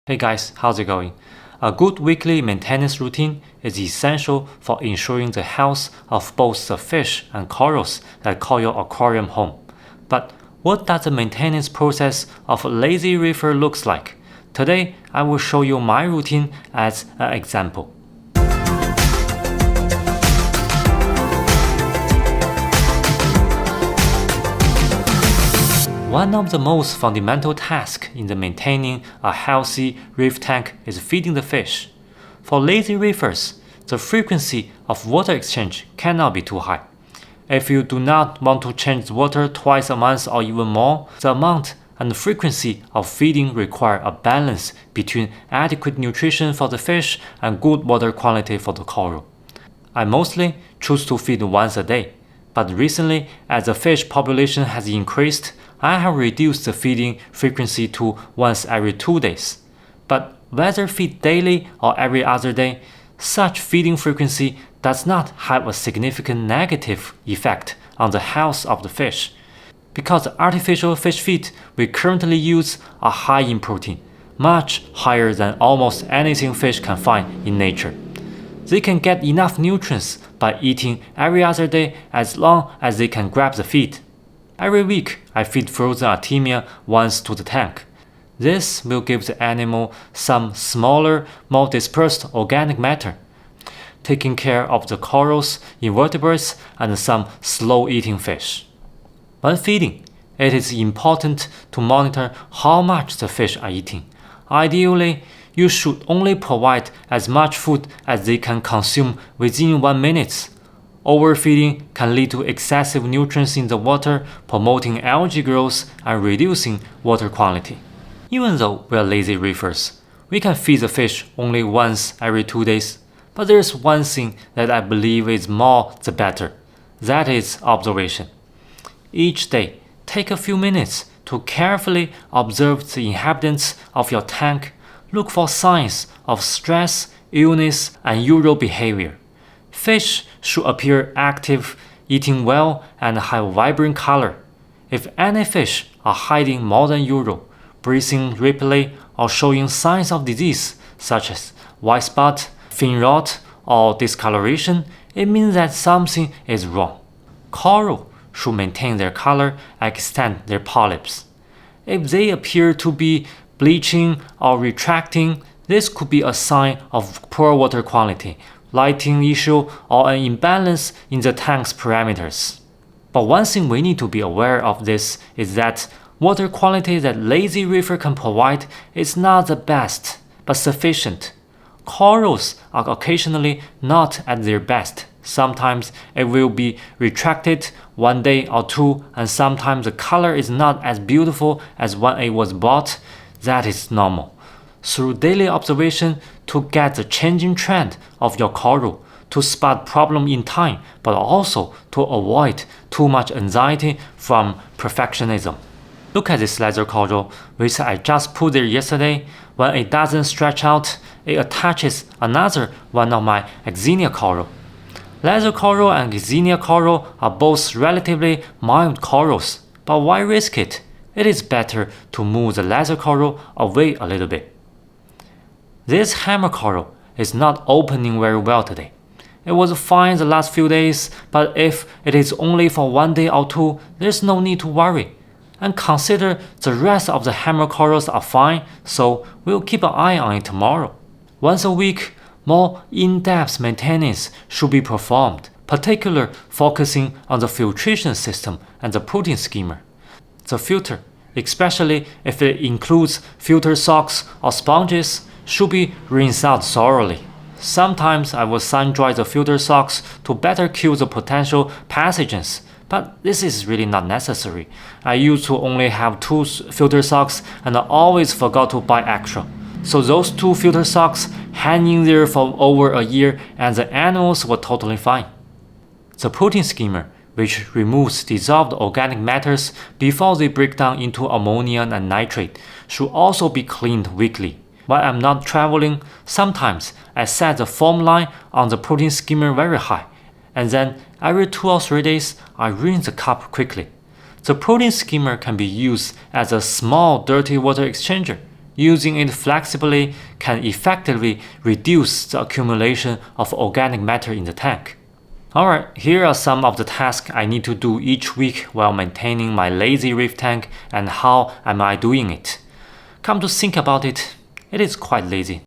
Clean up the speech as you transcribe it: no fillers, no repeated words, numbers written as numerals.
Hey guys, how's it going? A good weekly maintenance routine is essential for ensuring the health of both the fish and corals that call your aquarium home. But what does the maintenance process of a lazy reefer looks like? Today, I will show you my routine as an example. One of the most fundamental tasks in the maintaining a healthy reef tank is feeding the fish. For lazy reefers, the frequency of water exchange cannot be too high. If you do not want to change the water twice a month or even more, the amount and frequency of feeding require a balance between adequate nutrition for the fish and good water quality for the coral. I mostly choose to feed once a day, but recently, as the fish population has increased, I have reduced the feeding frequency to once every 2 days. But whether feed daily or every other day, such feeding frequency does not have a significant negative effect on the health of the fish, because the artificial fish feed we currently use are high in protein, much higher than almost anything fish can find in nature. They can get enough nutrients by eating every other day as long as they can grab the feed. Every week, I feed frozen Artemia once to the tank. This will give the animal some smaller, more dispersed organic matter, taking care of the corals, invertebrates, and some slow-eating fish. When feeding, it is important to monitor how much the fish are eating. Ideally, you should only provide as much food as they can consume within 1 minute. Overfeeding can lead to excessive nutrients in the water, promoting algae growth and reducing water quality. Even though we are lazy reefers, we can feed the fish only once every 2 days. But there's one thing that I believe is more the better. That is observation. Each day, take a few minutes to carefully observe the inhabitants of your tank. Look for signs of stress, illness, and unusual behavior. Fish should appear active, eating well, and have vibrant color. If any fish are hiding more than usual, breathing rapidly, or showing signs of disease such as white spot, fin rot, or discoloration, it means that something is wrong. Coral should maintain their color and extend their polyps. If they appear to be bleaching or retracting, this could be a sign of poor water quality, lighting issue, or an imbalance in the tank's parameters. But one thing we need to be aware of this is that water quality that lazy reefer can provide is not the best, but sufficient. Corals are occasionally not at their best. Sometimes it will be retracted 1 day or 2, and sometimes the color is not as beautiful as when it was bought. That is normal. Through daily observation to get the changing trend of your coral, to spot problem in time, but also to avoid too much anxiety from perfectionism. Look at this laser coral, which I just put there yesterday. When it doesn't stretch out, it attaches another one of my Xenia coral. Laser coral and Xenia coral are both relatively mild corals, but why risk it? It is better to move the laser coral away a little bit. This hammer coral is not opening very well today. It was fine the last few days, but if it is only for 1 day or 2, there's no need to worry. And consider the rest of the hammer corals are fine, so we'll keep an eye on it tomorrow. Once a week, more in-depth maintenance should be performed, particularly focusing on the filtration system and the protein skimmer. The filter, especially if it includes filter socks or sponges, should be rinsed out thoroughly. Sometimes I will sun-dry the filter socks to better kill the potential pathogens, but this is really not necessary. I used to only have 2 filter socks and I always forgot to buy extra. So those 2 filter socks hanging there for over a year and the animals were totally fine. The protein skimmer, which removes dissolved organic matters before they break down into ammonia and nitrate, should also be cleaned weekly. While I'm not traveling, sometimes I set the foam line on the protein skimmer very high, and then every 2 or 3 days I rinse the cup quickly. The protein skimmer can be used as a small dirty water exchanger. Using it flexibly can effectively reduce the accumulation of organic matter in the tank. Alright, here are some of the tasks I need to do each week while maintaining my lazy reef tank and how am I doing it. Come to think about it, it is quite lazy.